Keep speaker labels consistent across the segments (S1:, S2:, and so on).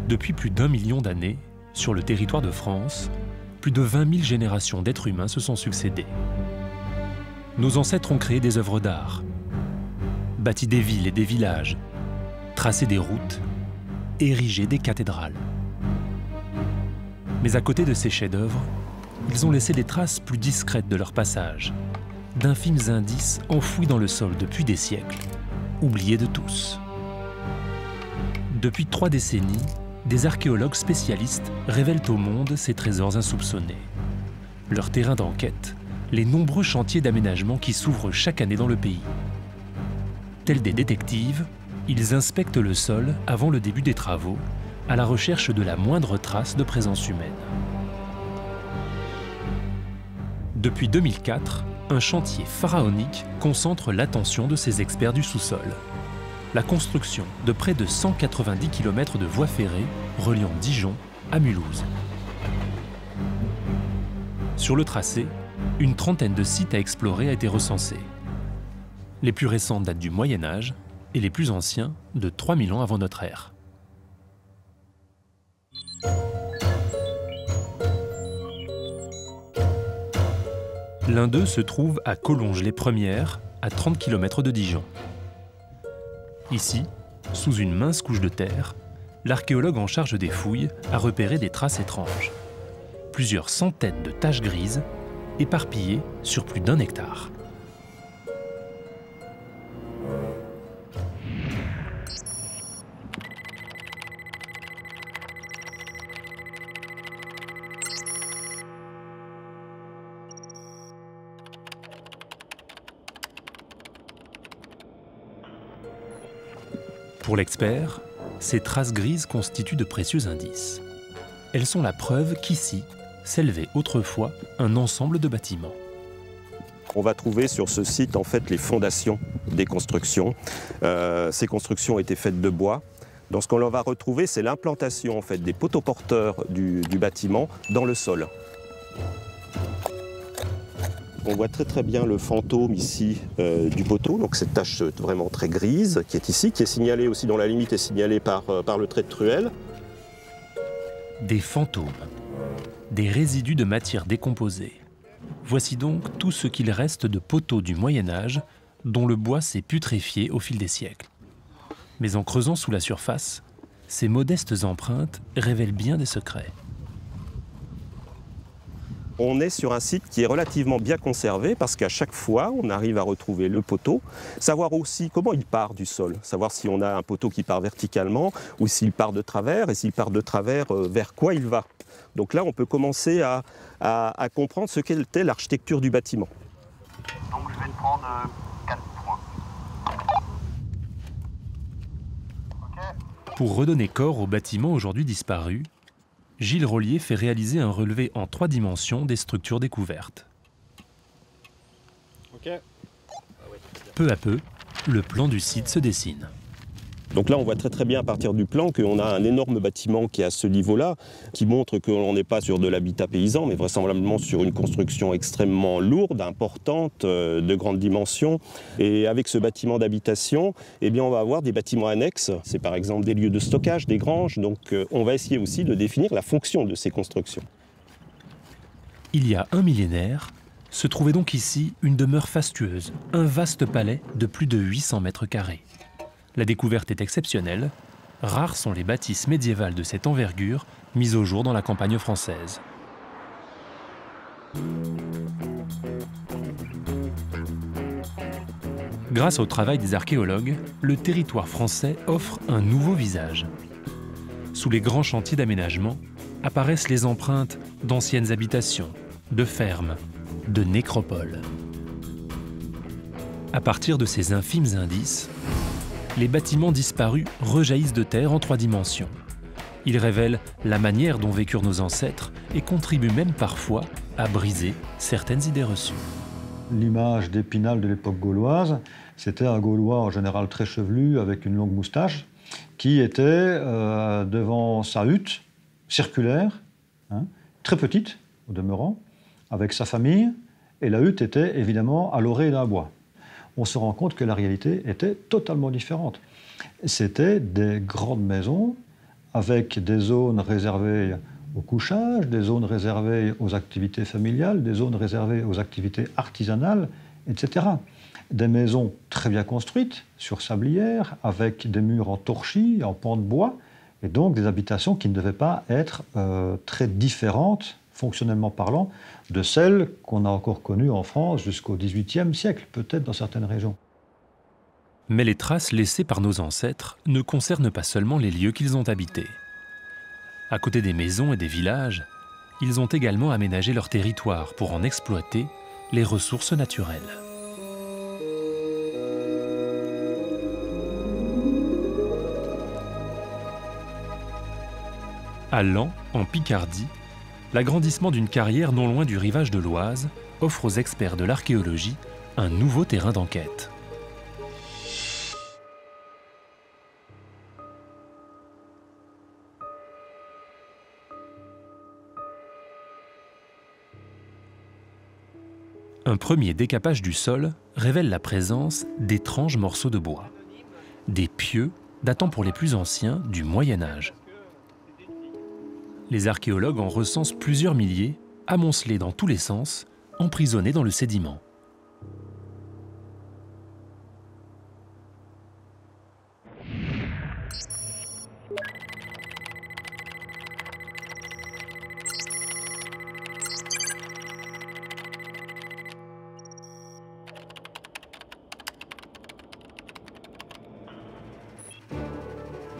S1: Depuis plus d'1 million d'années, sur le territoire de France, plus de 20 000 générations d'êtres humains se sont succédés. Nos ancêtres ont créé des œuvres d'art, bâti des villes et des villages, tracé des routes, érigé des cathédrales. Mais à côté de ces chefs-d'œuvre, ils ont laissé des traces plus discrètes de leur passage, d'infimes indices enfouis dans le sol depuis des siècles, oubliés de tous. Depuis 3 décennies, des archéologues spécialistes révèlent au monde ces trésors insoupçonnés. Leur terrain d'enquête, les nombreux chantiers d'aménagement qui s'ouvrent chaque année dans le pays. Tels des détectives, ils inspectent le sol avant le début des travaux, à la recherche de la moindre trace de présence humaine. Depuis 2004, un chantier pharaonique concentre l'attention de ces experts du sous-sol. La construction de près de 190 km de voies ferrées reliant Dijon à Mulhouse. Sur le tracé, une trentaine de sites à explorer a été recensée. Les plus récents datent du Moyen Âge et les plus anciens de 3000 ans avant notre ère. L'un d'eux se trouve à Collonges-les-Premières, à 30 km de Dijon. Ici, sous une mince couche de terre, l'archéologue en charge des fouilles a repéré des traces étranges. Plusieurs centaines de taches grises, éparpillées sur plus d'1 hectare. Pour l'expert, ces traces grises constituent de précieux indices. Elles sont la preuve qu'ici s'élevait autrefois un ensemble de bâtiments.
S2: On va trouver sur ce site en fait les fondations des constructions. Ces constructions étaient faites de bois. Donc ce qu'on va retrouver, c'est l'implantation en fait des poteaux porteurs du bâtiment dans le sol. On voit très bien le fantôme ici du poteau, donc cette tache vraiment très grise qui est ici, qui est signalée aussi dans la limite, est signalée par le trait de truelle.
S1: Des fantômes, des résidus de matière décomposée. Voici donc tout ce qu'il reste de poteaux du Moyen Âge dont le bois s'est putréfié au fil des siècles. Mais en creusant sous la surface, ces modestes empreintes révèlent bien des secrets.
S2: On est sur un site qui est relativement bien conservé parce qu'à chaque fois, on arrive à retrouver le poteau, savoir aussi comment il part du sol, savoir si on a un poteau qui part verticalement ou s'il part de travers, et s'il part de travers, vers quoi il va. Donc là, on peut commencer à comprendre ce qu'était l'architecture du bâtiment.
S3: Donc je vais te prendre 4 points. Okay.
S1: Pour redonner corps au bâtiment aujourd'hui disparu, Gilles Rollier fait réaliser un relevé en 3 dimensions des structures découvertes.
S2: Okay.
S1: Peu à peu, le plan du site se dessine.
S2: Donc là, on voit très bien à partir du plan qu'on a un énorme bâtiment qui est à ce niveau-là, qui montre qu'on n'est pas sur de l'habitat paysan, mais vraisemblablement sur une construction extrêmement lourde, importante, de grande dimension. Et avec ce bâtiment d'habitation, eh bien, on va avoir des bâtiments annexes. C'est par exemple des lieux de stockage, des granges. Donc on va essayer aussi de définir la fonction de ces constructions.
S1: Il y a un millénaire, se trouvait donc ici une demeure fastueuse, un vaste palais de plus de 800 mètres carrés. La découverte est exceptionnelle. Rares sont les bâtisses médiévales de cette envergure mises au jour dans la campagne française. Grâce au travail des archéologues, le territoire français offre un nouveau visage. Sous les grands chantiers d'aménagement apparaissent les empreintes d'anciennes habitations, de fermes, de nécropoles. À partir de ces infimes indices, les bâtiments disparus rejaillissent de terre en 3 dimensions. Ils révèlent la manière dont vécurent nos ancêtres et contribuent même parfois à briser certaines idées reçues.
S4: L'image d'Épinal de l'époque gauloise, c'était un Gaulois en général très chevelu avec une longue moustache qui était devant sa hutte circulaire, très petite au demeurant, avec sa famille, et la hutte était évidemment à l'orée d'un bois. On se rend compte que la réalité était totalement différente. C'était des grandes maisons avec des zones réservées au couchage, des zones réservées aux activités familiales, des zones réservées aux activités artisanales, etc. Des maisons très bien construites, sur sablières, avec des murs en torchis, en pans de bois, et donc des habitations qui ne devaient pas être très différentes, fonctionnellement parlant, de celles qu'on a encore connues en France jusqu'au XVIIIe siècle, peut-être dans certaines régions.
S1: Mais les traces laissées par nos ancêtres ne concernent pas seulement les lieux qu'ils ont habités. À côté des maisons et des villages, ils ont également aménagé leur territoire pour en exploiter les ressources naturelles. À Laon, en Picardie, l'agrandissement d'une carrière non loin du rivage de l'Oise offre aux experts de l'archéologie un nouveau terrain d'enquête. Un premier décapage du sol révèle la présence d'étranges morceaux de bois, des pieux datant pour les plus anciens du Moyen Âge. Les archéologues en recensent plusieurs milliers, amoncelés dans tous les sens, emprisonnés dans le sédiment.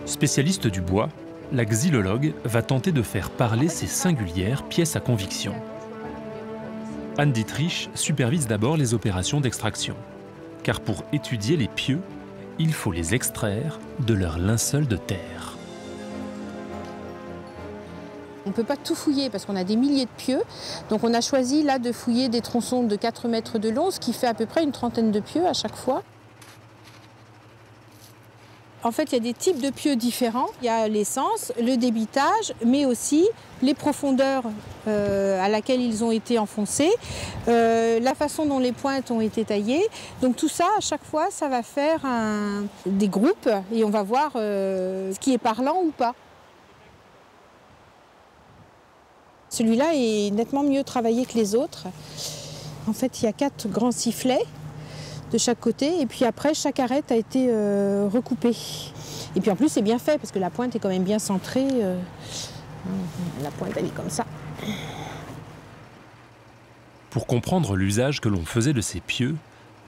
S1: Spécialiste du bois, la xylologue va tenter de faire parler ces singulières pièces à conviction. Anne Dietrich supervise d'abord les opérations d'extraction, car pour étudier les pieux, il faut les extraire de leur linceul de terre.
S5: On ne peut pas tout fouiller parce qu'on a des milliers de pieux, donc on a choisi là de fouiller des tronçons de 4 mètres de long, ce qui fait à peu près une trentaine de pieux à chaque fois. En fait, il y a des types de pieux différents. Il y a l'essence, le débitage, mais aussi les profondeurs à laquelle ils ont été enfoncés, la façon dont les pointes ont été taillées. Donc tout ça, à chaque fois, ça va faire des groupes et on va voir ce qui est parlant ou pas. Celui-là est nettement mieux travaillé que les autres. En fait, il y a 4 grands sifflets de chaque côté, et puis après, chaque arête a été recoupée. Et puis en plus, c'est bien fait, parce que la pointe est quand même bien centrée. La pointe, elle est comme ça.
S1: Pour comprendre l'usage que l'on faisait de ces pieux,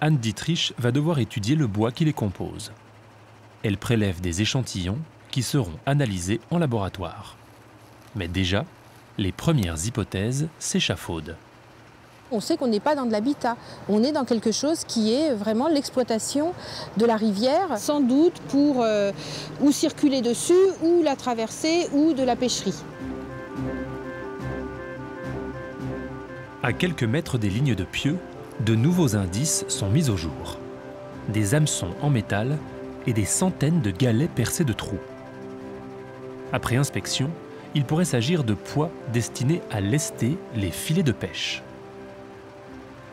S1: Anne Dietrich va devoir étudier le bois qui les compose. Elle prélève des échantillons qui seront analysés en laboratoire. Mais déjà, les premières hypothèses s'échafaudent.
S5: On sait qu'on n'est pas dans de l'habitat, on est dans quelque chose qui est vraiment l'exploitation de la rivière, sans doute pour ou circuler dessus, ou la traverser, ou de la pêcherie.
S1: À quelques mètres des lignes de pieux, de nouveaux indices sont mis au jour. Des hameçons en métal et des centaines de galets percés de trous. Après inspection, il pourrait s'agir de poids destinés à lester les filets de pêche.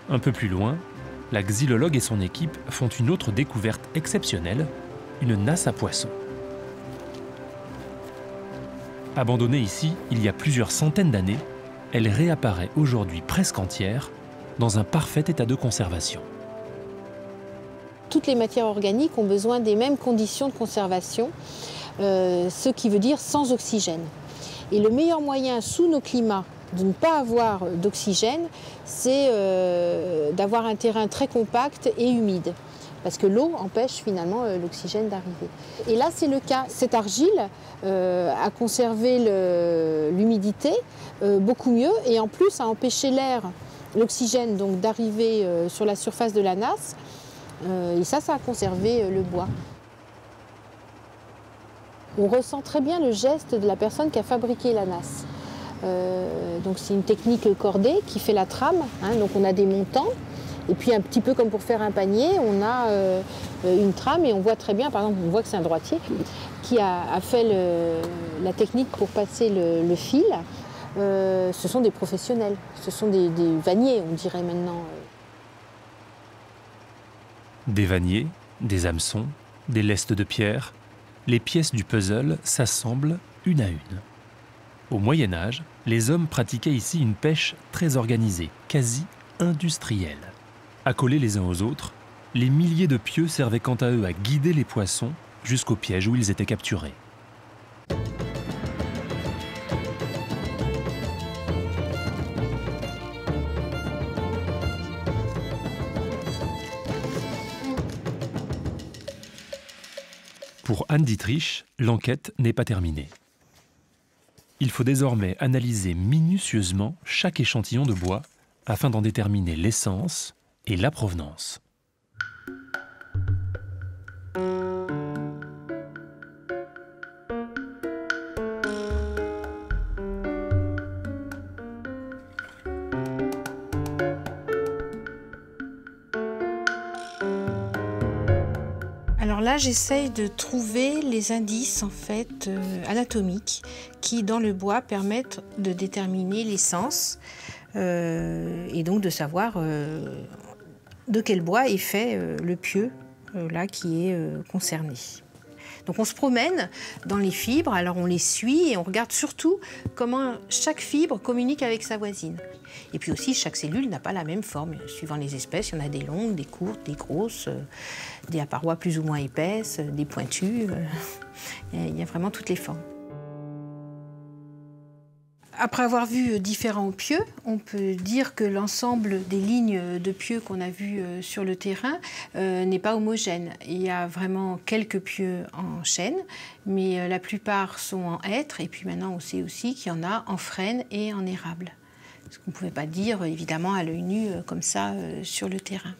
S1: Un peu plus loin, la xylologue et son équipe font une autre découverte exceptionnelle, une nasse à poissons. Abandonnée ici il y a plusieurs centaines d'années, elle réapparaît aujourd'hui presque entière, dans un parfait état de conservation.
S5: Toutes les matières organiques ont besoin des mêmes conditions de conservation, ce qui veut dire sans oxygène. Et le meilleur moyen sous nos climats de ne pas avoir d'oxygène, c'est d'avoir un terrain très compact et humide. Parce que l'eau empêche finalement l'oxygène d'arriver. Et là, c'est le cas. Cette argile a conservé l'humidité beaucoup mieux et en plus a empêché l'air, l'oxygène donc d'arriver sur la surface de la nasse. Et ça a conservé le bois. On ressent très bien le geste de la personne qui a fabriqué la nasse. Donc c'est une technique cordée qui fait la trame, hein, donc on a des montants, et puis un petit peu comme pour faire un panier, on a une trame et on voit très bien, par exemple, on voit que c'est un droitier qui a fait la technique pour passer le fil. Ce sont des professionnels, ce sont des vanniers, on dirait maintenant.
S1: Des vanniers, des hameçons, des lestes de pierre, les pièces du puzzle s'assemblent une à une. Au Moyen-Âge, les hommes pratiquaient ici une pêche très organisée, quasi industrielle. Accolés les uns aux autres, les milliers de pieux servaient quant à eux à guider les poissons jusqu'au piège où ils étaient capturés. Pour Anne Dietrich, l'enquête n'est pas terminée. Il faut désormais analyser minutieusement chaque échantillon de bois afin d'en déterminer l'essence et la provenance.
S5: Alors là, j'essaye de trouver les indices en fait anatomiques qui, dans le bois, permettent de déterminer l'essence et donc de savoir de quel bois est fait le pieu là qui est concerné. Donc on se promène dans les fibres, alors on les suit et on regarde surtout comment chaque fibre communique avec sa voisine. Et puis aussi, chaque cellule n'a pas la même forme. Suivant les espèces, il y en a des longues, des courtes, des grosses, des à parois plus ou moins épaisses, des pointues. Il y a vraiment toutes les formes. Après avoir vu différents pieux, on peut dire que l'ensemble des lignes de pieux qu'on a vues sur le terrain n'est pas homogène. Il y a vraiment quelques pieux en chêne, mais la plupart sont en hêtre. Et puis maintenant, on sait aussi qu'il y en a en frêne et en érable. Ce qu'on ne pouvait pas dire, évidemment, à l'œil nu, comme ça, sur le terrain.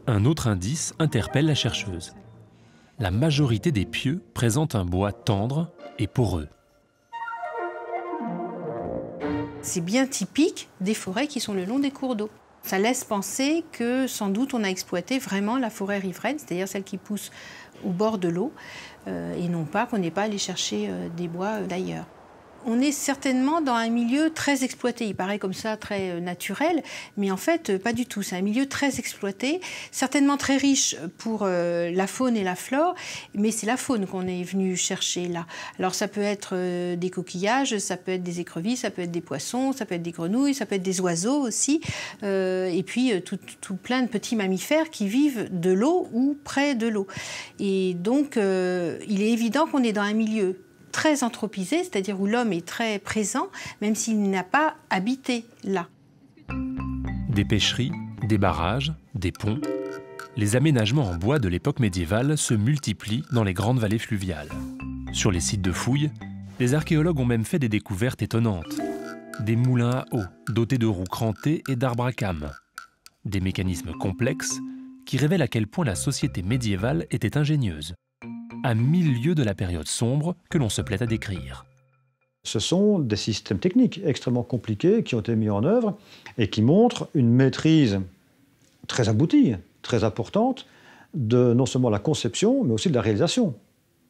S1: Un autre indice interpelle la chercheuse. La majorité des pieux présentent un bois tendre et poreux.
S5: C'est bien typique des forêts qui sont le long des cours d'eau. Ça laisse penser que, sans doute, on a exploité vraiment la forêt riveraine, c'est-à-dire celle qui pousse au bord de l'eau, et non pas qu'on n'est pas allé chercher des bois d'ailleurs. On est certainement dans un milieu très exploité. Il paraît comme ça très naturel, mais en fait, pas du tout. C'est un milieu très exploité, certainement très riche pour la faune et la flore, mais c'est la faune qu'on est venu chercher là. Alors ça peut être des coquillages, ça peut être des écrevisses, ça peut être des poissons, ça peut être des grenouilles, ça peut être des oiseaux aussi, et puis tout plein de petits mammifères qui vivent de l'eau ou près de l'eau. Et donc, il est évident qu'on est dans un milieu très anthropisé, c'est-à-dire où l'homme est très présent, même s'il n'a pas habité là.
S1: Des pêcheries, des barrages, des ponts, les aménagements en bois de l'époque médiévale se multiplient dans les grandes vallées fluviales. Sur les sites de fouilles, les archéologues ont même fait des découvertes étonnantes. Des moulins à eau dotés de roues crantées et d'arbres à cames. Des mécanismes complexes qui révèlent à quel point la société médiévale était ingénieuse, à 1000 lieues de la période sombre que l'on se plaît à décrire.
S4: Ce sont des systèmes techniques extrêmement compliqués qui ont été mis en œuvre et qui montrent une maîtrise très aboutie, très importante, de non seulement la conception, mais aussi de la réalisation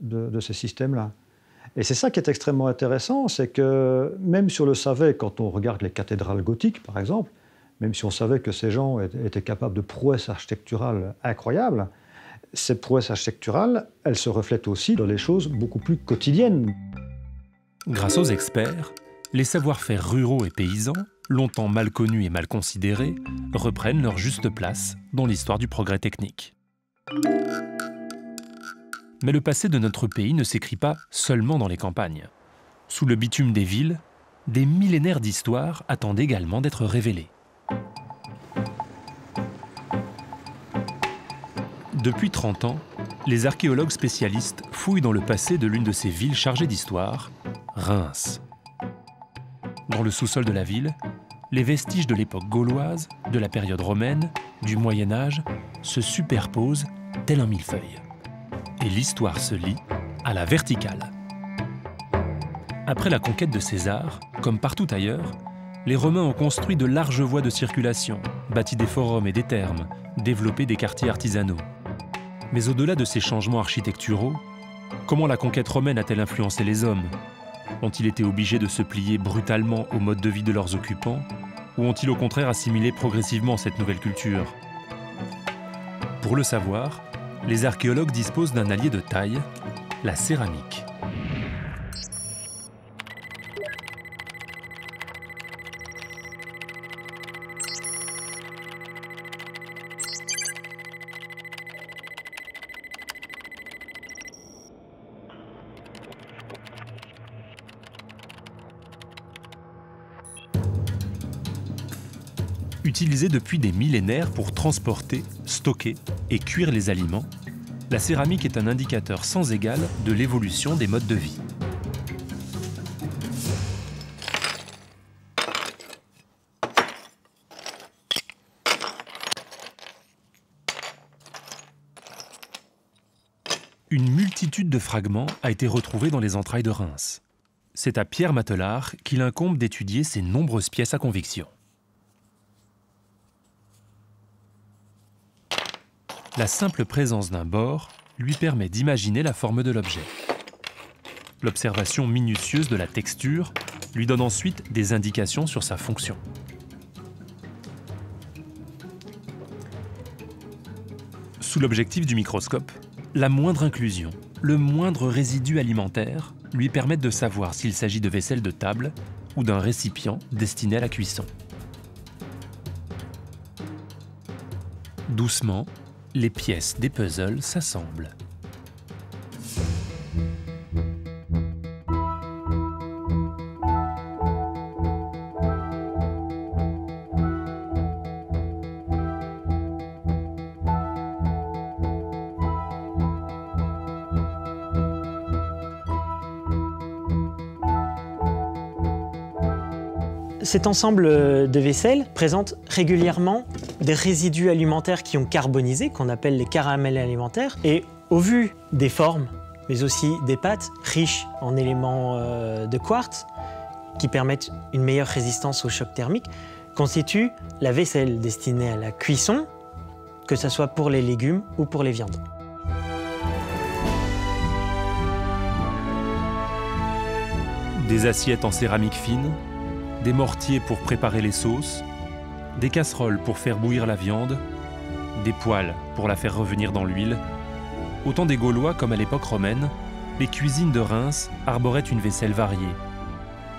S4: de ces systèmes-là. Et c'est ça qui est extrêmement intéressant, c'est que même si on le savait quand on regarde les cathédrales gothiques, par exemple, même si on savait que ces gens étaient capables de prouesses architecturales incroyables, ces prouesses architecturales, elles se reflètent aussi dans les choses beaucoup plus quotidiennes.
S1: Grâce aux experts, les savoir-faire ruraux et paysans, longtemps mal connus et mal considérés, reprennent leur juste place dans l'histoire du progrès technique. Mais le passé de notre pays ne s'écrit pas seulement dans les campagnes. Sous le bitume des villes, des millénaires d'histoire attendent également d'être révélés. Depuis 30 ans, les archéologues spécialistes fouillent dans le passé de l'une de ces villes chargées d'histoire, Reims. Dans le sous-sol de la ville, les vestiges de l'époque gauloise, de la période romaine, du Moyen-Âge se superposent tel un millefeuille. Et l'histoire se lit à la verticale. Après la conquête de César, comme partout ailleurs, les Romains ont construit de larges voies de circulation, bâti des forums et des thermes, développé des quartiers artisanaux. Mais au-delà de ces changements architecturaux, comment la conquête romaine a-t-elle influencé les hommes? Ont-ils été obligés de se plier brutalement au mode de vie de leurs occupants, ou ont-ils au contraire assimilé progressivement cette nouvelle culture? Pour le savoir, les archéologues disposent d'un allié de taille, la céramique. Utilisée depuis des millénaires pour transporter, stocker et cuire les aliments, la céramique est un indicateur sans égal de l'évolution des modes de vie. Une multitude de fragments a été retrouvée dans les entrailles de Reims. C'est à Pierre Matelard qu'il incombe d'étudier ces nombreuses pièces à conviction. La simple présence d'un bord lui permet d'imaginer la forme de l'objet. L'observation minutieuse de la texture lui donne ensuite des indications sur sa fonction. Sous l'objectif du microscope, la moindre inclusion, le moindre résidu alimentaire lui permettent de savoir s'il s'agit de vaisselle de table ou d'un récipient destiné à la cuisson. Doucement, les pièces des puzzles s'assemblent.
S6: Cet ensemble de vaisselle présente régulièrement des résidus alimentaires qui ont carbonisé, qu'on appelle les caramels alimentaires. Et au vu des formes, mais aussi des pâtes riches en éléments de quartz, qui permettent une meilleure résistance au choc thermique, constituent la vaisselle destinée à la cuisson, que ce soit pour les légumes ou pour les viandes.
S1: Des assiettes en céramique fine, des mortiers pour préparer les sauces, des casseroles pour faire bouillir la viande, des poêles pour la faire revenir dans l'huile. Au temps des Gaulois comme à l'époque romaine, les cuisines de Reims arboraient une vaisselle variée.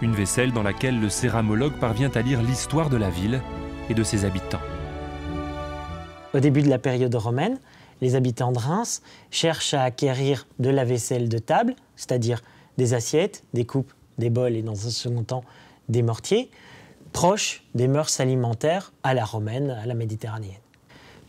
S1: Une vaisselle dans laquelle le céramologue parvient à lire l'histoire de la ville et de ses habitants.
S6: Au début de la période romaine, les habitants de Reims cherchent à acquérir de la vaisselle de table, c'est-à-dire des assiettes, des coupes, des bols et dans un second temps des mortiers, proches des mœurs alimentaires à la romaine, à la méditerranéenne.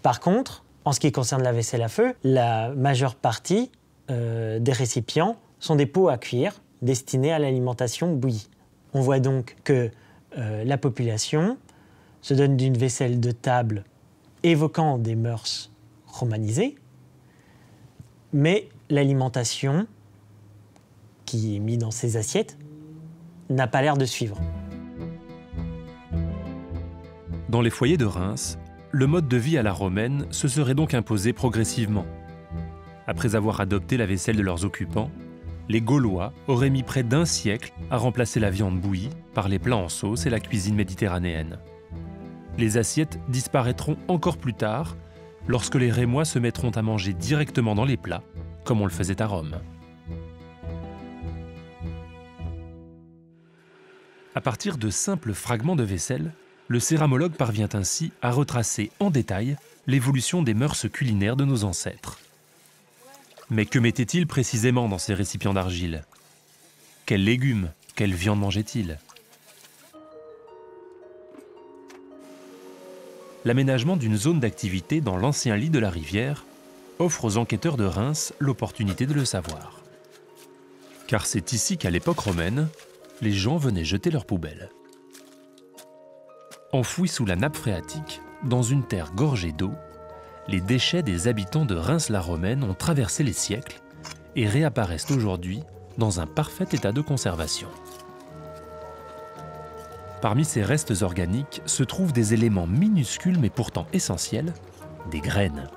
S6: Par contre, en ce qui concerne la vaisselle à feu, la majeure partie des récipients sont des pots à cuire destinés à l'alimentation bouillie. On voit donc que la population se donne d'une vaisselle de table évoquant des mœurs romanisées, mais l'alimentation qui est mise dans ces assiettes n'a pas l'air de suivre.
S1: Dans les foyers de Reims, le mode de vie à la romaine se serait donc imposé progressivement. Après avoir adopté la vaisselle de leurs occupants, les Gaulois auraient mis près d'un siècle à remplacer la viande bouillie par les plats en sauce et la cuisine méditerranéenne. Les assiettes disparaîtront encore plus tard, lorsque les Rémois se mettront à manger directement dans les plats, comme on le faisait à Rome. À partir de simples fragments de vaisselle, le céramologue parvient ainsi à retracer en détail l'évolution des mœurs culinaires de nos ancêtres. Mais que mettait-il précisément dans ces récipients d'argile? Quels légumes, quelle viande mangeait-il? L'aménagement d'une zone d'activité dans l'ancien lit de la rivière offre aux enquêteurs de Reims l'opportunité de le savoir. Car c'est ici qu'à l'époque romaine, les gens venaient jeter leurs poubelles. Enfouis sous la nappe phréatique, dans une terre gorgée d'eau, les déchets des habitants de Reims-la-Romaine ont traversé les siècles et réapparaissent aujourd'hui dans un parfait état de conservation. Parmi ces restes organiques se trouvent des éléments minuscules mais pourtant essentiels, des graines.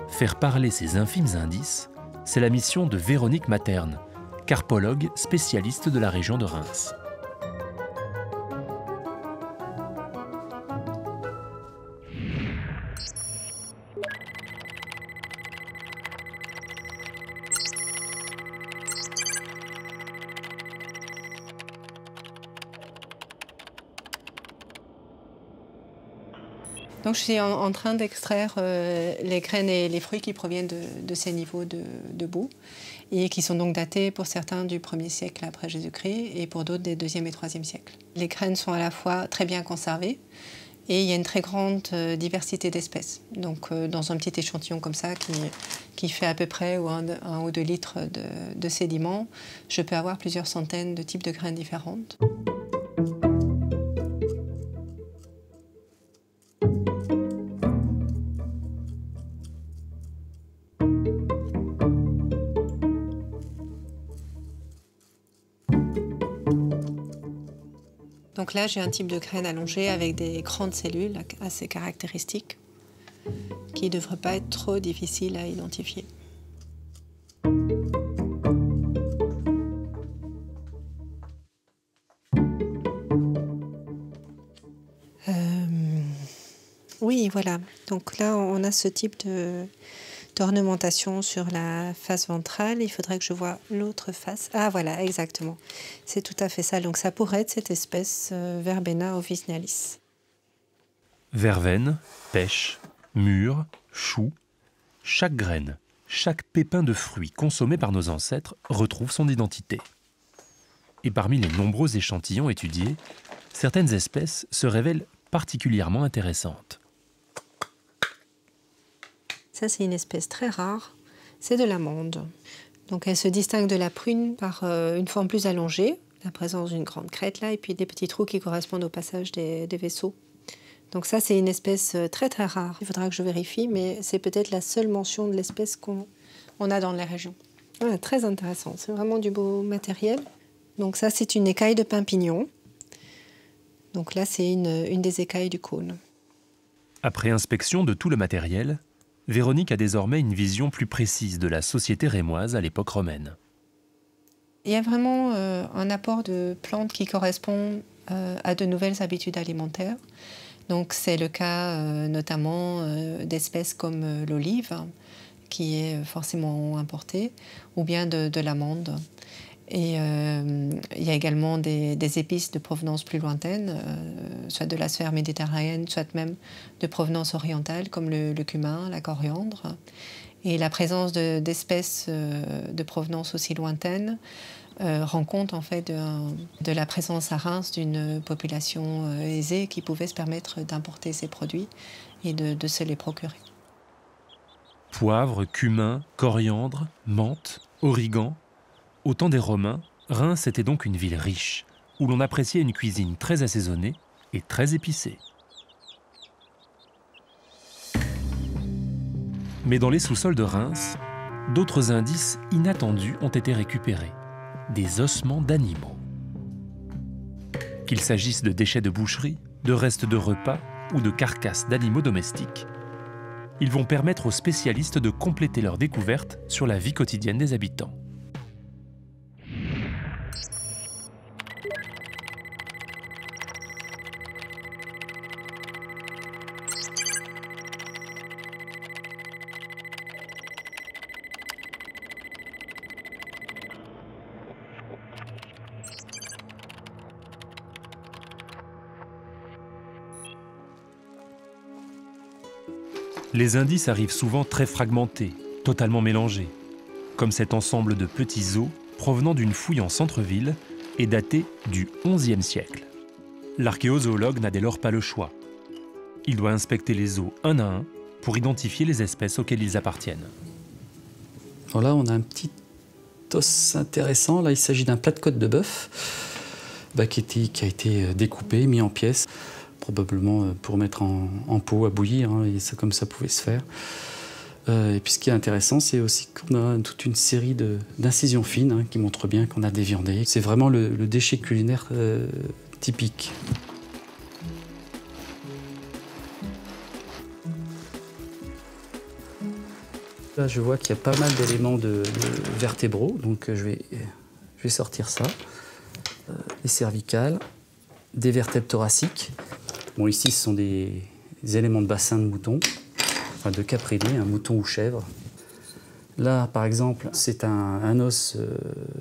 S1: Faire parler ces infimes indices, c'est la mission de Véronique Materne, carpologue spécialiste de la région de Reims.
S7: Donc je suis en train d'extraire les graines et les fruits qui proviennent de ces niveaux de boue et qui sont donc datés pour certains du 1er siècle après Jésus-Christ et pour d'autres des 2e et 3e siècles. Les graines sont à la fois très bien conservées et il y a une très grande diversité d'espèces. Donc dans un petit échantillon comme ça qui fait à peu près 1 ou 2 litres de sédiments, je peux avoir plusieurs centaines de types de graines différentes. Donc là, j'ai un type de graine allongée avec des grandes cellules assez caractéristiques qui ne devraient pas être trop difficiles à identifier. Oui, voilà. Donc là, on a ce type d'ornementation sur la face ventrale. Il faudrait que je voie l'autre face. Ah voilà, exactement. C'est tout à fait ça. Donc ça pourrait être cette espèce Verbena officinalis.
S1: Verveine, pêche, mûre, chou, chaque graine, chaque pépin de fruit consommé par nos ancêtres retrouve son identité. Et parmi les nombreux échantillons étudiés, certaines espèces se révèlent particulièrement intéressantes.
S7: Ça, c'est une espèce très rare, c'est de l'amande. Donc elle se distingue de la prune par une forme plus allongée, la présence d'une grande crête là, et puis des petits trous qui correspondent au passage des vaisseaux. Donc ça, c'est une espèce très très rare. Il faudra que je vérifie, mais c'est peut-être la seule mention de l'espèce qu'on a dans la région. Ah, très intéressant, c'est vraiment du beau matériel. Donc ça, c'est une écaille de pin-pignon. Donc là, c'est une des écailles du cône. Après inspection de tout le matériel,
S1: Véronique a désormais une vision plus précise de la société rémoise à l'époque romaine.
S7: Il y a vraiment un apport de plantes qui correspond à de nouvelles habitudes alimentaires. Donc c'est le cas notamment d'espèces comme l'olive, qui est forcément importée, ou bien de l'amande. Et il y a également des épices de provenance plus lointaine, soit de la sphère méditerranéenne, soit même de provenance orientale, comme le cumin, la coriandre. Et la présence d'espèces de provenance aussi lointaine rend compte en fait de la présence à Reims d'une population aisée qui pouvait se permettre d'importer ces produits et de se les procurer.
S1: Poivre, cumin, coriandre, menthe, origan. Au temps des Romains, Reims était donc une ville riche, où l'on appréciait une cuisine très assaisonnée et très épicée. Mais dans les sous-sols de Reims, d'autres indices inattendus ont été récupérés, des ossements d'animaux. Qu'il s'agisse de déchets de boucherie, de restes de repas ou de carcasses d'animaux domestiques, ils vont permettre aux spécialistes de compléter leur découverte sur la vie quotidienne des habitants. Les indices arrivent souvent très fragmentés, totalement mélangés, comme cet ensemble de petits os provenant d'une fouille en centre-ville et daté du XIe siècle. L'archéozoologue n'a dès lors pas le choix. Il doit inspecter les os un à un pour identifier les espèces auxquelles ils appartiennent.
S8: Alors là, on a un petit os intéressant. Là, il s'agit d'un plat de côte de bœuf qui a été découpé, mis en pièces, probablement pour mettre en pot à bouillir, hein, et ça, comme ça pouvait se faire. Et puis ce qui est intéressant, c'est aussi qu'on a toute une série d'incisions fines, hein, qui montrent bien qu'on a déviandé. C'est vraiment le déchet culinaire typique. Là, je vois qu'il y a pas mal d'éléments de vertébraux, donc je vais sortir ça. Les cervicales, des vertèbres thoraciques. Bon, ici, ce sont des éléments de bassin de mouton, enfin de caprini, un mouton ou chèvre. Là, par exemple, c'est un os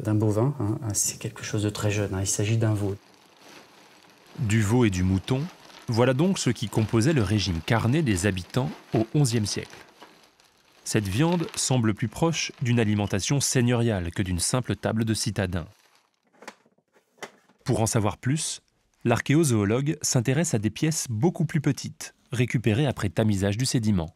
S8: d'un bovin, hein, c'est quelque chose de très jeune, hein, il s'agit d'un veau.
S1: Du veau et du mouton, Voilà donc ce qui composait le régime carné des habitants au XIe siècle. Cette viande semble plus proche d'une alimentation seigneuriale que d'une simple table de citadin. Pour en savoir plus, l'archéozoologue s'intéresse à des pièces beaucoup plus petites, récupérées après tamisage du sédiment.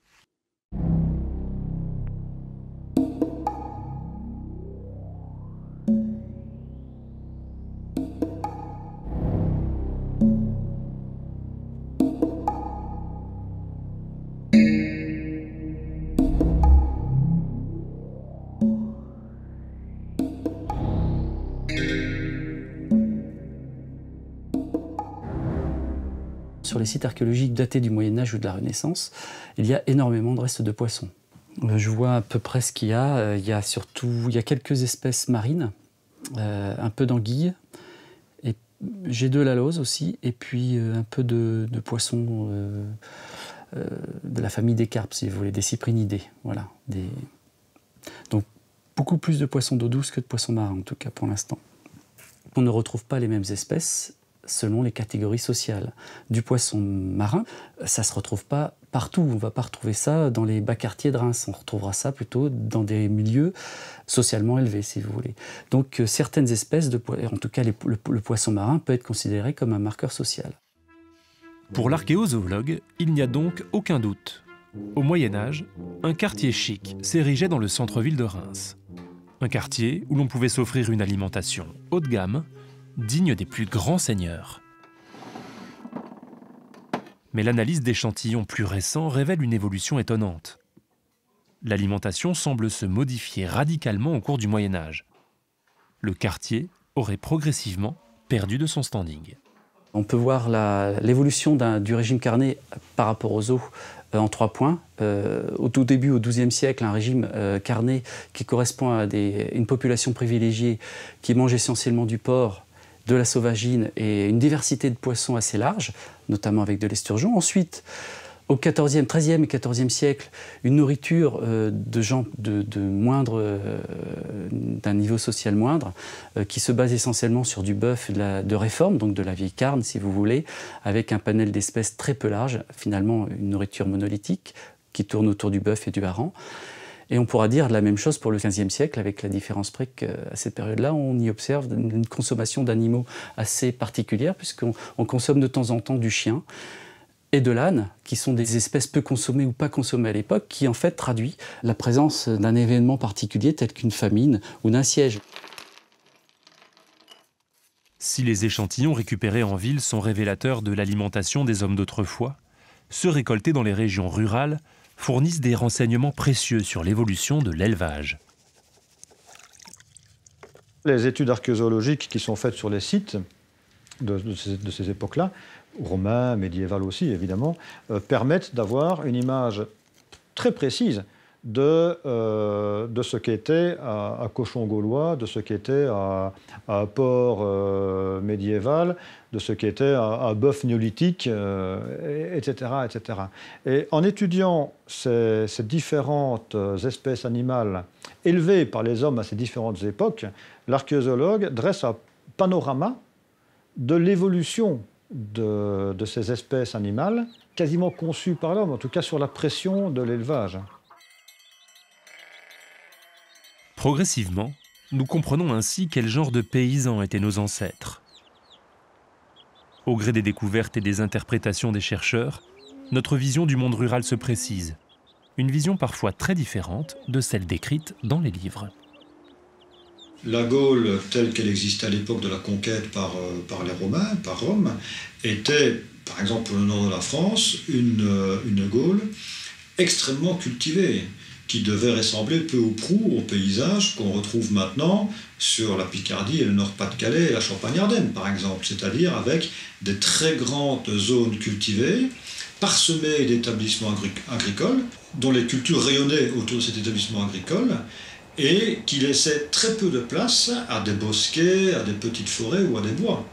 S8: Sur les sites archéologiques datés du Moyen-Âge ou de la Renaissance, il y a énormément de restes de poissons. Je vois à peu près ce qu'il y a. Il y a quelques espèces marines, un peu d'anguilles, et j'ai de la lauze aussi, et puis un peu de poissons de la famille des carpes, si vous voulez, des cyprinidés. Voilà. Donc beaucoup plus de poissons d'eau douce que de poissons marins, en tout cas pour l'instant. On ne retrouve pas les mêmes espèces selon les catégories sociales. Du poisson marin, ça ne se retrouve pas partout. On ne va pas retrouver ça dans les bas quartiers de Reims. On retrouvera ça plutôt dans des milieux socialement élevés, si vous voulez. Donc certaines espèces, en tout cas le poisson marin, peut être considéré comme un marqueur social.
S1: Pour l'archéozoologue, il n'y a donc aucun doute. Au Moyen-Âge, un quartier chic s'érigeait dans le centre-ville de Reims. Un quartier où l'on pouvait s'offrir une alimentation haut de gamme, digne des plus grands seigneurs. Mais l'analyse d'échantillons plus récents révèle une évolution étonnante. L'alimentation semble se modifier radicalement au cours du Moyen-Âge. Le quartier aurait progressivement perdu de son standing.
S8: On peut voir l'évolution du régime carné par rapport aux eaux en 3 points. Au tout début, au XIIe siècle, un régime carné qui correspond à une population privilégiée qui mange essentiellement du porc, de la sauvagine et une diversité de poissons assez large, notamment avec de l'esturgeon. Ensuite, au XIIIe et XIVe siècle, une nourriture de gens d'un niveau social moindre, qui se base essentiellement sur du bœuf de réforme, donc de la vieille carne, si vous voulez, avec un panel d'espèces très peu large, finalement une nourriture monolithique qui tourne autour du bœuf et du hareng. Et on pourra dire la même chose pour le XVe siècle, avec la différence près qu'à cette période-là, on y observe une consommation d'animaux assez particulière, puisqu'on consomme de temps en temps du chien et de l'âne, qui sont des espèces peu consommées ou pas consommées à l'époque, qui en fait traduit la présence d'un événement particulier tel qu'une famine ou d'un siège.
S1: Si les échantillons récupérés en ville sont révélateurs de l'alimentation des hommes d'autrefois, ceux récoltés dans les régions rurales fournissent des renseignements précieux sur l'évolution de l'élevage.
S4: Les études archéozoologiques qui sont faites sur les sites de ces époques-là, romains, médiévales aussi évidemment, permettent d'avoir une image très précise de ce qu'était à Cochon gaulois, de ce qu'était à Port médiéval, de ce qu'était à Bœuf néolithique, etc., etc. Et en étudiant ces différentes espèces animales élevées par les hommes à ces différentes époques, l'archéozoologue dresse un panorama de l'évolution de ces espèces animales, quasiment conçues par l'homme, en tout cas sur la pression de l'élevage.
S1: Progressivement, nous comprenons ainsi quel genre de paysans étaient nos ancêtres. Au gré des découvertes et des interprétations des chercheurs, notre vision du monde rural se précise. Une vision parfois très différente de celle décrite dans les livres.
S9: La Gaule, telle qu'elle existait à l'époque de la conquête par les Romains, par Rome, était, par exemple pour le nord de la France, une Gaule extrêmement cultivée, qui devait ressembler peu ou prou au paysage qu'on retrouve maintenant sur la Picardie et le Nord-Pas-de-Calais et la Champagne-Ardenne, par exemple, c'est-à-dire avec des très grandes zones cultivées, parsemées d'établissements agricoles, dont les cultures rayonnaient autour de cet établissement agricole, et qui laissaient très peu de place à des bosquets, à des petites forêts ou à des bois.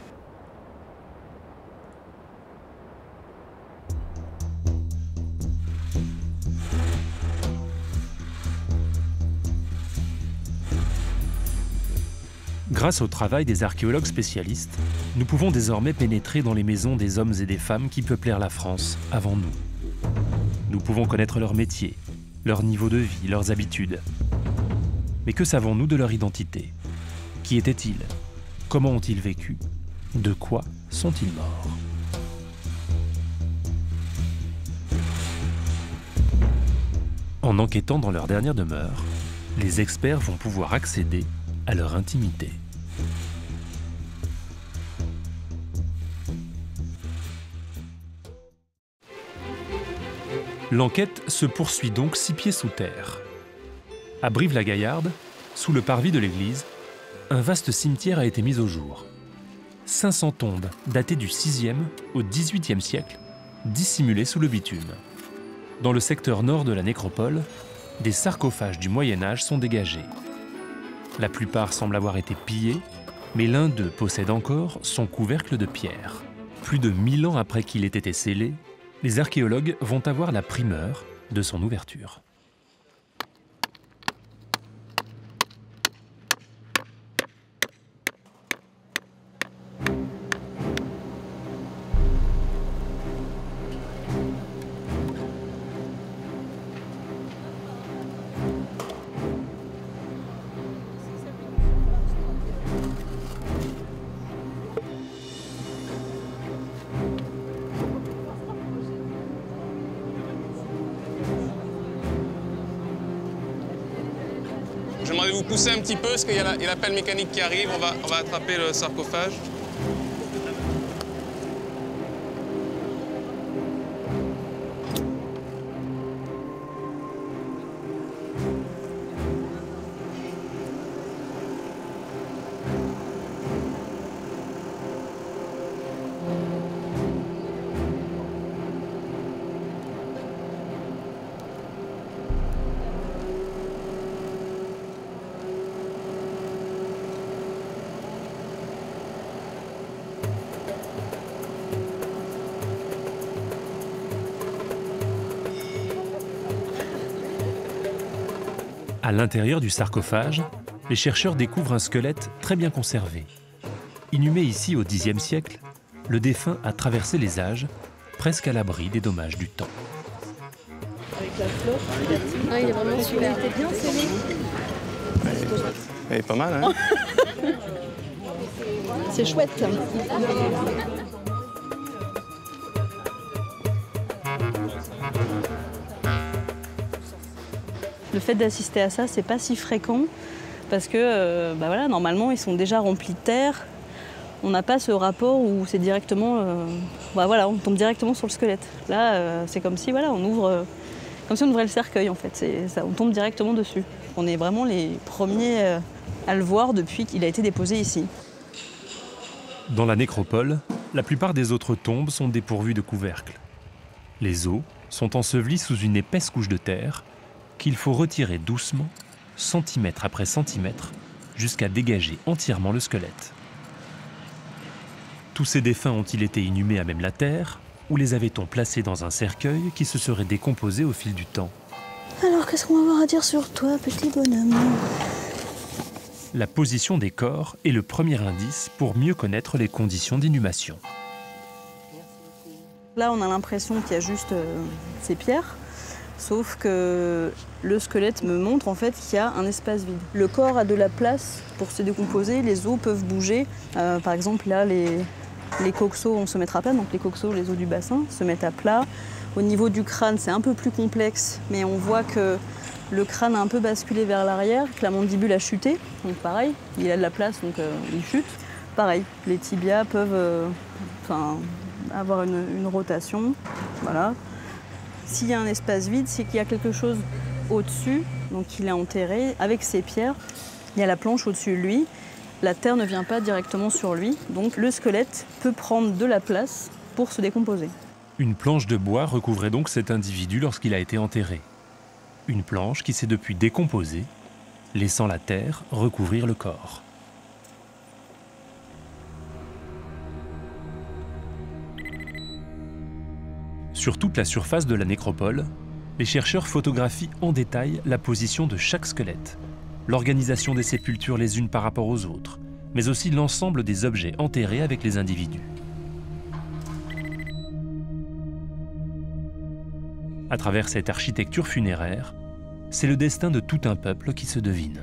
S1: Grâce au travail des archéologues spécialistes, nous pouvons désormais pénétrer dans les maisons des hommes et des femmes qui peuplèrent la France avant nous. Nous pouvons connaître leur métier, leur niveau de vie, leurs habitudes. Mais que savons-nous de leur identité? Qui étaient-ils? Comment ont-ils vécu? De quoi sont-ils morts? En enquêtant dans leur dernière demeure, les experts vont pouvoir accéder à leur intimité. L'enquête se poursuit donc 6 pieds sous terre. À Brive-la-Gaillarde, sous le parvis de l'église, un vaste cimetière a été mis au jour. 500 tombes datées du 6e au 18e siècle, dissimulées sous le bitume. Dans le secteur nord de la nécropole, des sarcophages du Moyen-Âge sont dégagés. La plupart semblent avoir été pillés, mais l'un d'eux possède encore son couvercle de pierre. Plus de 1000 ans après qu'il ait été scellé, les archéologues vont avoir la primeur de son ouverture.
S10: J'aimerais vous pousser un petit peu parce qu'il y a la pelle mécanique qui arrive. On va attraper le sarcophage.
S1: À l'intérieur du sarcophage, les chercheurs découvrent un squelette très bien conservé. Inhumé ici au Xe siècle, le défunt a traversé les âges, presque à l'abri des dommages du temps.
S11: Avec la fleur, ah, il est vraiment super. Il était bien scellé.
S10: Il est pas mal, hein?
S11: C'est chouette. Le fait d'assister à ça, c'est pas si fréquent parce que bah voilà, normalement, ils sont déjà remplis de terre. On n'a pas ce rapport où c'est directement, bah voilà, on tombe directement sur le squelette. Là, c'est comme si voilà, on ouvre, comme si on ouvrait le cercueil en fait. Ça, on tombe directement dessus. On est vraiment les premiers à le voir depuis qu'il a été déposé ici.
S1: Dans la nécropole, la plupart des autres tombes sont dépourvues de couvercle. Les os sont ensevelis sous une épaisse couche de terre qu'il faut retirer doucement, centimètre après centimètre, jusqu'à dégager entièrement le squelette. Tous ces défunts ont-ils été inhumés à même la terre, ou les avait-on placés dans un cercueil qui se serait décomposé au fil du temps?
S11: Alors, qu'est-ce qu'on va avoir à dire sur toi, petit bonhomme?
S1: La position des corps est le premier indice pour mieux connaître les conditions d'inhumation.
S11: Là, on a l'impression qu'il y a juste ces pierres. Sauf que le squelette me montre en fait qu'il y a un espace vide. Le corps a de la place pour se décomposer, les os peuvent bouger. Par exemple, là, les coxos vont se mettre à plat, donc les coxos, les os du bassin, se mettent à plat. Au niveau du crâne, c'est un peu plus complexe, mais on voit que le crâne a un peu basculé vers l'arrière, que la mandibule a chuté. Donc pareil, il a de la place, donc il chute. Pareil, les tibias peuvent avoir une rotation. Voilà. S'il y a un espace vide, c'est qu'il y a quelque chose au-dessus, donc il est enterré avec ses pierres. Il y a la planche au-dessus de lui. La terre ne vient pas directement sur lui, donc le squelette peut prendre de la place pour se décomposer.
S1: Une planche de bois recouvrait donc cet individu lorsqu'il a été enterré. Une planche qui s'est depuis décomposée, laissant la terre recouvrir le corps. Sur toute la surface de la nécropole, les chercheurs photographient en détail la position de chaque squelette, l'organisation des sépultures les unes par rapport aux autres, mais aussi l'ensemble des objets enterrés avec les individus. À travers cette architecture funéraire, c'est le destin de tout un peuple qui se devine.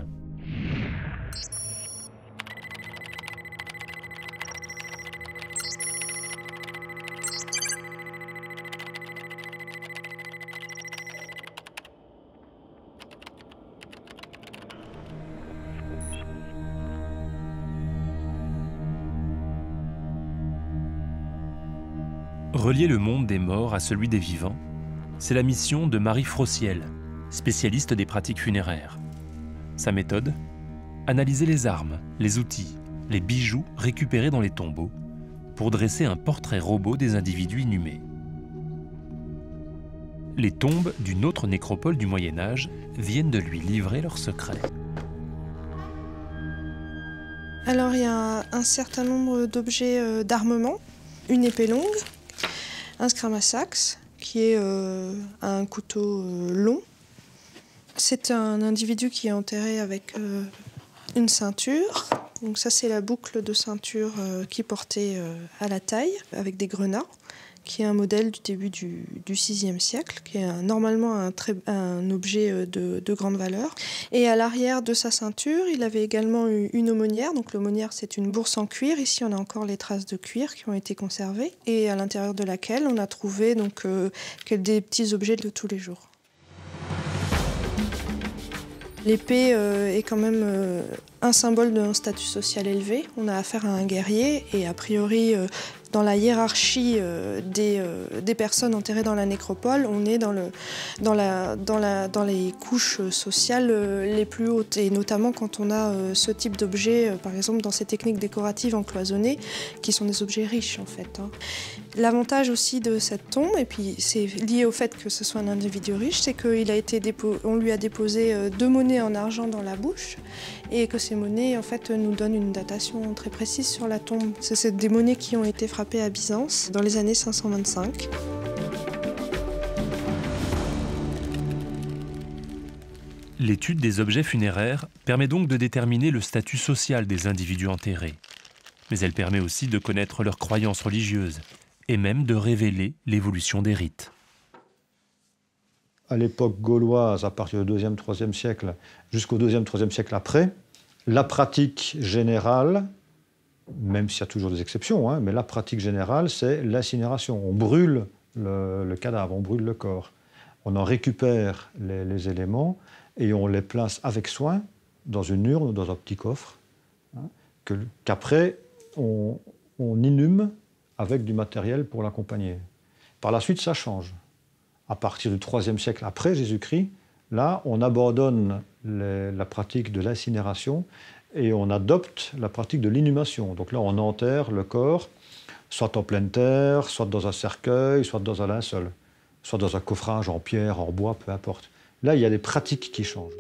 S1: Relier le monde des morts à celui des vivants, c'est la mission de Marie Frossiel, spécialiste des pratiques funéraires. Sa méthode ? Analyser les armes, les outils, les bijoux récupérés dans les tombeaux pour dresser un portrait robot des individus inhumés. Les tombes d'une autre nécropole du Moyen-Âge viennent de lui livrer leurs secrets.
S12: Alors il y a un certain nombre d'objets d'armement, une épée longue, un scramasax qui est un couteau long. C'est un individu qui est enterré avec une ceinture. Donc ça c'est la boucle de ceinture qui portait à la taille avec des grenats, qui est un modèle du début du VIe siècle, qui est normalement un objet de grande valeur. Et à l'arrière de sa ceinture, il avait également eu une aumônière. Donc l'aumônière, c'est une bourse en cuir. Ici, on a encore les traces de cuir qui ont été conservées, et à l'intérieur de laquelle on a trouvé donc, des petits objets de tous les jours. L'épée est quand même un symbole d'un statut social élevé. On a affaire à un guerrier et a priori, dans la hiérarchie des personnes enterrées dans la nécropole, on est dans les couches sociales les plus hautes. Et notamment quand on a ce type d'objets, par exemple dans ces techniques décoratives encloisonnées, qui sont des objets riches en fait. L'avantage aussi de cette tombe, et puis c'est lié au fait que ce soit un individu riche, c'est qu'on lui a déposé 2 monnaies en argent dans la bouche, et que ces monnaies en fait nous donnent une datation très précise sur la tombe. C'est des monnaies qui ont été frappées à Byzance dans les années 525.
S1: L'étude des objets funéraires permet donc de déterminer le statut social des individus enterrés. Mais elle permet aussi de connaître leurs croyances religieuses et même de révéler l'évolution des rites.
S4: À l'époque gauloise, à partir du 2e, 3e siècle, jusqu'au 2e, 3e siècle après, la pratique générale, même s'il y a toujours des exceptions, mais la pratique générale, c'est l'incinération. On brûle le cadavre, on brûle le corps. On en récupère les éléments et on les place avec soin dans une urne ou dans un petit coffre, qu'après on inhume avec du matériel pour l'accompagner. Par la suite, ça change. À partir du 3e siècle après Jésus-Christ, là, on abandonne la pratique de l'incinération et on adopte la pratique de l'inhumation. Donc là, on enterre le corps, soit en pleine terre, soit dans un cercueil, soit dans un linceul, soit dans un coffrage en pierre, en bois, peu importe. Là, il y a des pratiques qui changent.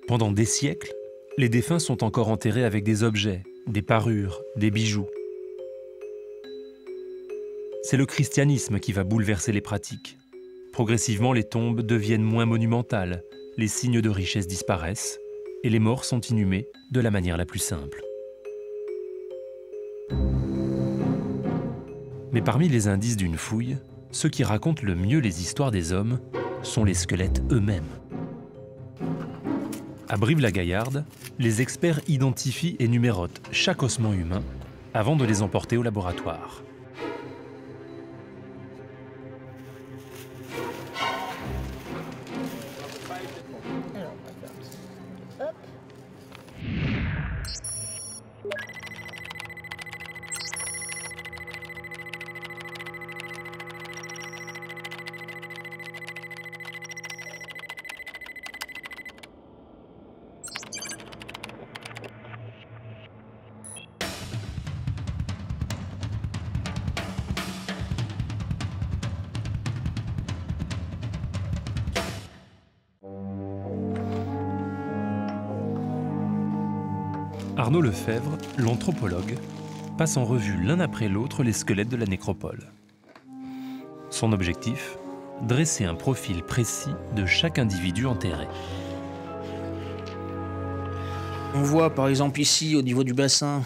S1: Pendant des siècles, les défunts sont encore enterrés avec des objets, des parures, des bijoux. C'est le christianisme qui va bouleverser les pratiques. Progressivement, les tombes deviennent moins monumentales, les signes de richesse disparaissent et les morts sont inhumés de la manière la plus simple. Mais parmi les indices d'une fouille, ceux qui racontent le mieux les histoires des hommes sont les squelettes eux-mêmes. À Brive-la-Gaillarde, les experts identifient et numérotent chaque ossement humain avant de les emporter au laboratoire. Arnaud Lefebvre, l'anthropologue, passe en revue l'un après l'autre les squelettes de la nécropole. Son objectif ? Dresser un profil précis de chaque individu enterré.
S13: On voit par exemple ici au niveau du bassin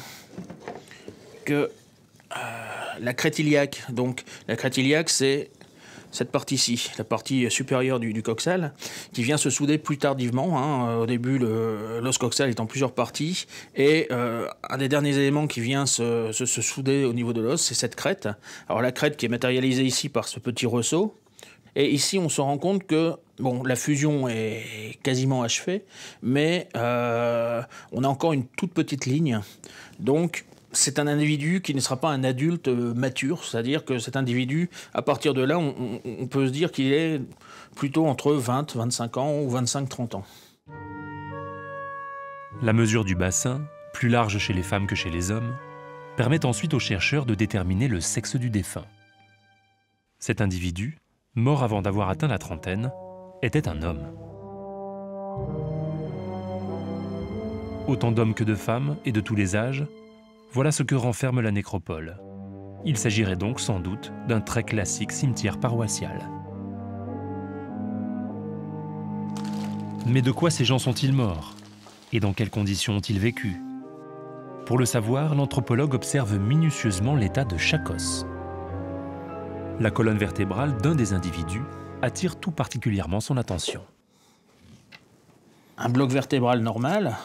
S13: que la crête iliaque, donc la crête iliaque c'est cette partie-ci, la partie supérieure du coxale, qui vient se souder plus tardivement. Hein. Au début, l'os coxal est en plusieurs parties, et un des derniers éléments qui vient se souder au niveau de l'os, c'est cette crête. Alors la crête qui est matérialisée ici par ce petit ressaut, et ici on se rend compte que bon, la fusion est quasiment achevée, mais on a encore une toute petite ligne, donc c'est un individu qui ne sera pas un adulte mature, c'est-à-dire que cet individu, à partir de là, on peut se dire qu'il est plutôt entre 20, 25 ans ou 25, 30 ans.
S1: La mesure du bassin, plus large chez les femmes que chez les hommes, permet ensuite aux chercheurs de déterminer le sexe du défunt. Cet individu, mort avant d'avoir atteint la trentaine, était un homme. Autant d'hommes que de femmes et de tous les âges, voilà ce que renferme la nécropole. Il s'agirait donc sans doute d'un très classique cimetière paroissial. Mais de quoi ces gens sont-ils morts? Et dans quelles conditions ont-ils vécu? Pour le savoir, l'anthropologue observe minutieusement l'état de chaque os. La colonne vertébrale d'un des individus attire tout particulièrement son attention.
S13: Un bloc vertébral normal,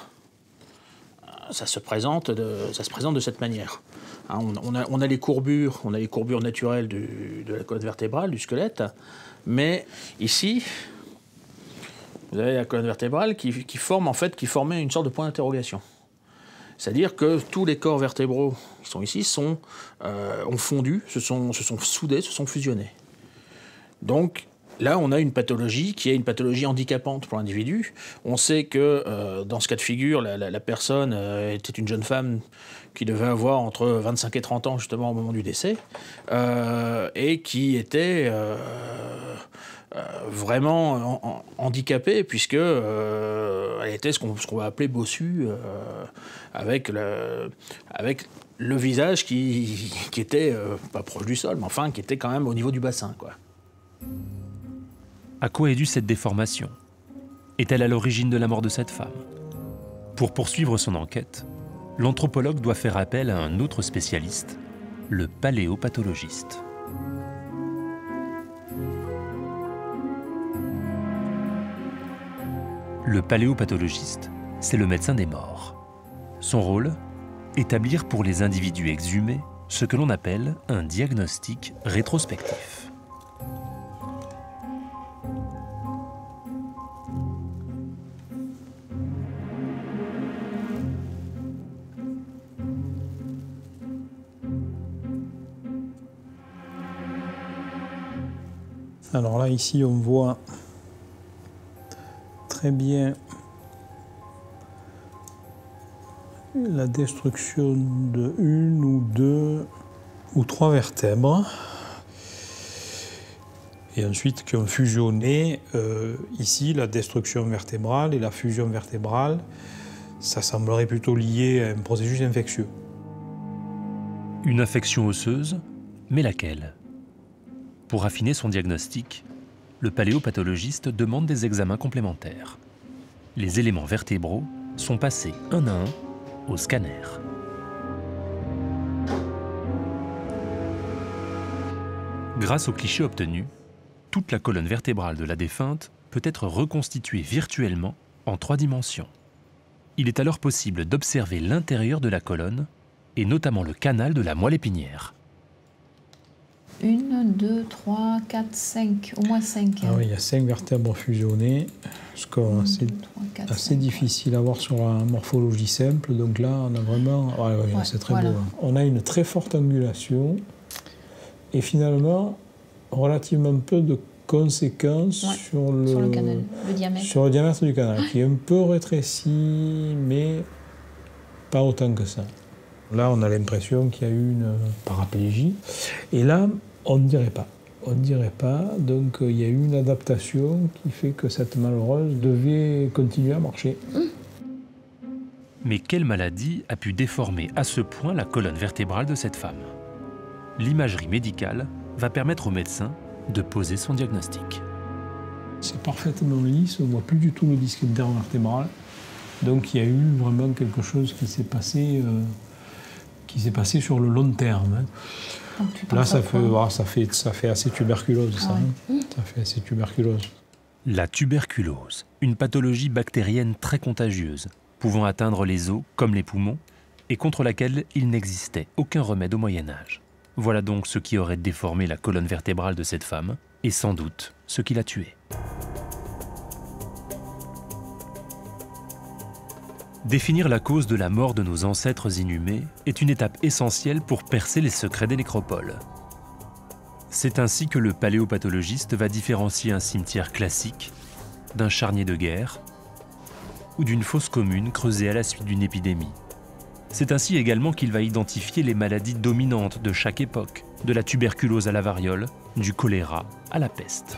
S13: ça se présente de cette manière. Hein, on a les courbures naturelles de la colonne vertébrale, du squelette, mais ici, vous avez la colonne vertébrale qui formait une sorte de point d'interrogation. C'est-à-dire que tous les corps vertébraux qui sont ici ont fondu, se sont soudés, se sont fusionnés. Donc, là, on a une pathologie qui est une pathologie handicapante pour l'individu. On sait que dans ce cas de figure, la personne était une jeune femme qui devait avoir entre 25 et 30 ans justement au moment du décès et qui était vraiment handicapée puisque elle était ce qu'on va appeler bossue avec le visage qui était pas proche du sol, mais enfin qui était quand même au niveau du bassin, quoi.
S1: À quoi est due cette déformation? Est-elle à l'origine de la mort de cette femme? Pour poursuivre son enquête, l'anthropologue doit faire appel à un autre spécialiste, le paléopathologiste. Le paléopathologiste, c'est le médecin des morts. Son rôle? Établir pour les individus exhumés ce que l'on appelle un diagnostic rétrospectif.
S14: Alors là, ici, on voit très bien la destruction de une ou deux ou trois vertèbres. Et ensuite, qui ont fusionné. Ici, la destruction vertébrale et la fusion vertébrale, ça semblerait plutôt lié à un processus infectieux.
S1: Une infection osseuse, mais laquelle? Pour affiner son diagnostic, le paléopathologiste demande des examens complémentaires. Les éléments vertébraux sont passés un à un au scanner. Grâce aux clichés obtenus, toute la colonne vertébrale de la défunte peut être reconstituée virtuellement en 3 dimensions. Il est alors possible d'observer l'intérieur de la colonne et notamment le canal de la moelle épinière.
S15: 1, 2, 3, 4, 5, au moins 5.
S14: Ah oui, il y a 5 vertèbres fusionnées, ce qui est assez difficile à voir sur la morphologie simple. Donc là, on a vraiment... Ouais, c'est très beau. Hein. On a une très forte angulation et finalement, relativement peu de conséquences sur le canal, sur le diamètre du canal, qui est un peu rétréci, mais pas autant que ça. Là, on a l'impression qu'il y a eu une paraplégie. Et là, on ne dirait pas. On ne dirait pas. Donc, il y a eu une adaptation qui fait que cette malheureuse devait continuer à marcher.
S1: Mais quelle maladie a pu déformer à ce point la colonne vertébrale de cette femme? L'imagerie médicale va permettre au médecin de poser son diagnostic.
S14: C'est parfaitement lisse, on ne voit plus du tout le disque intervertébral. Donc il y a eu vraiment quelque chose qui s'est passé sur le long terme. Hein. Là, ça fait assez tuberculose, ça. Hein. Ça fait assez tuberculose.
S1: La tuberculose, une pathologie bactérienne très contagieuse, pouvant atteindre les os comme les poumons, et contre laquelle il n'existait aucun remède au Moyen-Âge. Voilà donc ce qui aurait déformé la colonne vertébrale de cette femme, et sans doute ce qui l'a tuée. Définir la cause de la mort de nos ancêtres inhumés est une étape essentielle pour percer les secrets des nécropoles. C'est ainsi que le paléopathologiste va différencier un cimetière classique d'un charnier de guerre ou d'une fosse commune creusée à la suite d'une épidémie. C'est ainsi également qu'il va identifier les maladies dominantes de chaque époque, de la tuberculose à la variole, du choléra à la peste.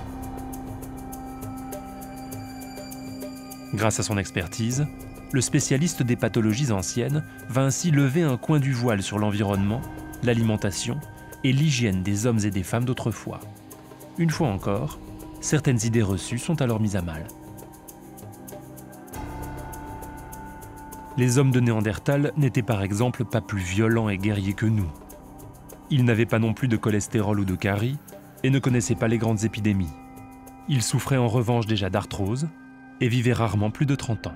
S1: Grâce à son expertise, le spécialiste des pathologies anciennes va ainsi lever un coin du voile sur l'environnement, l'alimentation et l'hygiène des hommes et des femmes d'autrefois. Une fois encore, certaines idées reçues sont alors mises à mal. Les hommes de Néandertal n'étaient par exemple pas plus violents et guerriers que nous. Ils n'avaient pas non plus de cholestérol ou de carie et ne connaissaient pas les grandes épidémies. Ils souffraient en revanche déjà d'arthrose et vivaient rarement plus de 30 ans.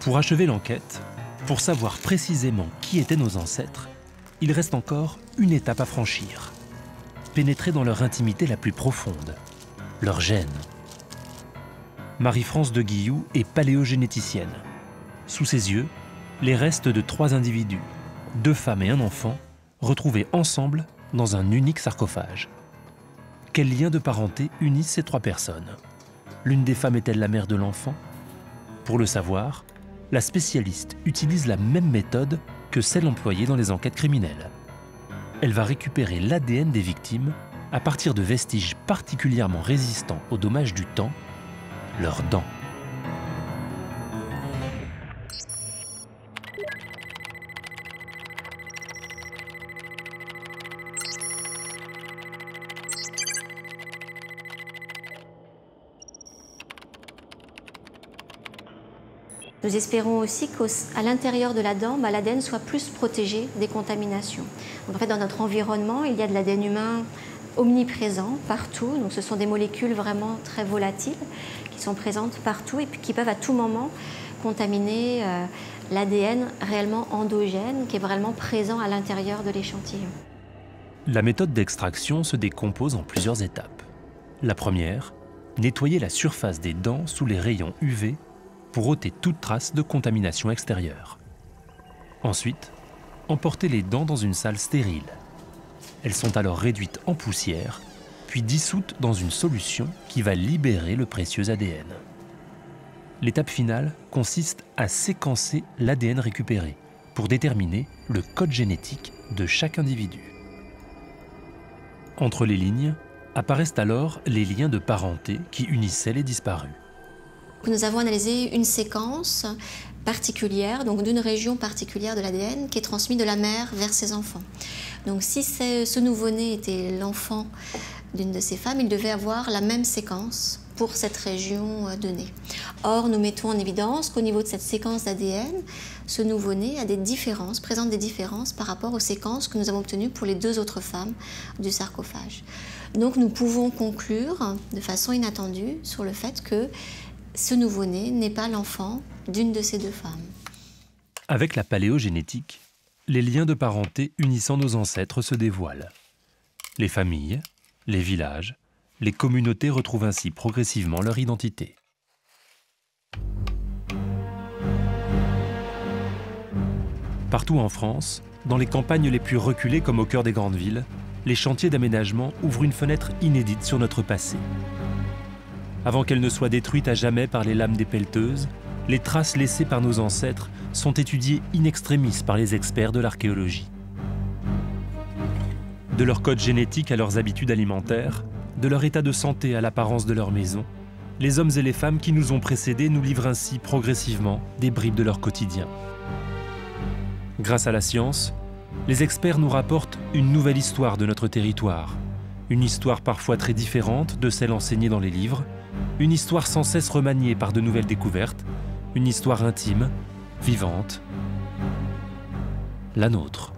S1: Pour achever l'enquête, pour savoir précisément qui étaient nos ancêtres, il reste encore une étape à franchir. Pénétrer dans leur intimité la plus profonde, leurs gènes. Marie-France de Guilloux est paléogénéticienne. Sous ses yeux, les restes de 3 individus, 2 femmes et un enfant, retrouvés ensemble dans un unique sarcophage. Quels liens de parenté unissent ces 3 personnes? L'une des femmes est-elle la mère de l'enfant? Pour le savoir, la spécialiste utilise la même méthode que celle employée dans les enquêtes criminelles. Elle va récupérer l'ADN des victimes à partir de vestiges particulièrement résistants aux dommages du temps, leurs dents.
S16: Nous espérons aussi qu'à l'intérieur de la dent, l'ADN soit plus protégé des contaminations. Donc en fait, dans notre environnement, il y a de l'ADN humain omniprésent, partout. Donc ce sont des molécules vraiment très volatiles qui sont présentes partout et puis qui peuvent à tout moment contaminer l'ADN réellement endogène qui est vraiment présent à l'intérieur de l'échantillon.
S1: La méthode d'extraction se décompose en plusieurs étapes. La première, nettoyer la surface des dents sous les rayons UV pour ôter toute trace de contamination extérieure. Ensuite, emporter les dents dans une salle stérile. Elles sont alors réduites en poussière, puis dissoutes dans une solution qui va libérer le précieux ADN. L'étape finale consiste à séquencer l'ADN récupéré pour déterminer le code génétique de chaque individu. Entre les lignes apparaissent alors les liens de parenté qui unissaient les disparus.
S16: Nous avons analysé une séquence particulière, donc d'une région particulière de l'ADN qui est transmise de la mère vers ses enfants. Donc si ce nouveau-né était l'enfant d'une de ces femmes, il devait avoir la même séquence pour cette région donnée. Or, nous mettons en évidence qu'au niveau de cette séquence d'ADN, ce nouveau-né a des différences, présente des différences par rapport aux séquences que nous avons obtenues pour les 2 autres femmes du sarcophage. Donc nous pouvons conclure de façon inattendue sur le fait que ce nouveau-né n'est pas l'enfant d'une de ces 2 femmes.
S1: Avec la paléogénétique, les liens de parenté unissant nos ancêtres se dévoilent. Les familles, les villages, les communautés retrouvent ainsi progressivement leur identité. Partout en France, dans les campagnes les plus reculées comme au cœur des grandes villes, les chantiers d'aménagement ouvrent une fenêtre inédite sur notre passé. Avant qu'elle ne soit détruite à jamais par les lames des pelleteuses, les traces laissées par nos ancêtres sont étudiées in extremis par les experts de l'archéologie. De leur code génétique à leurs habitudes alimentaires, de leur état de santé à l'apparence de leur maison, les hommes et les femmes qui nous ont précédés nous livrent ainsi progressivement des bribes de leur quotidien. Grâce à la science, les experts nous rapportent une nouvelle histoire de notre territoire. Une histoire parfois très différente de celle enseignée dans les livres, une histoire sans cesse remaniée par de nouvelles découvertes, une histoire intime, vivante, la nôtre.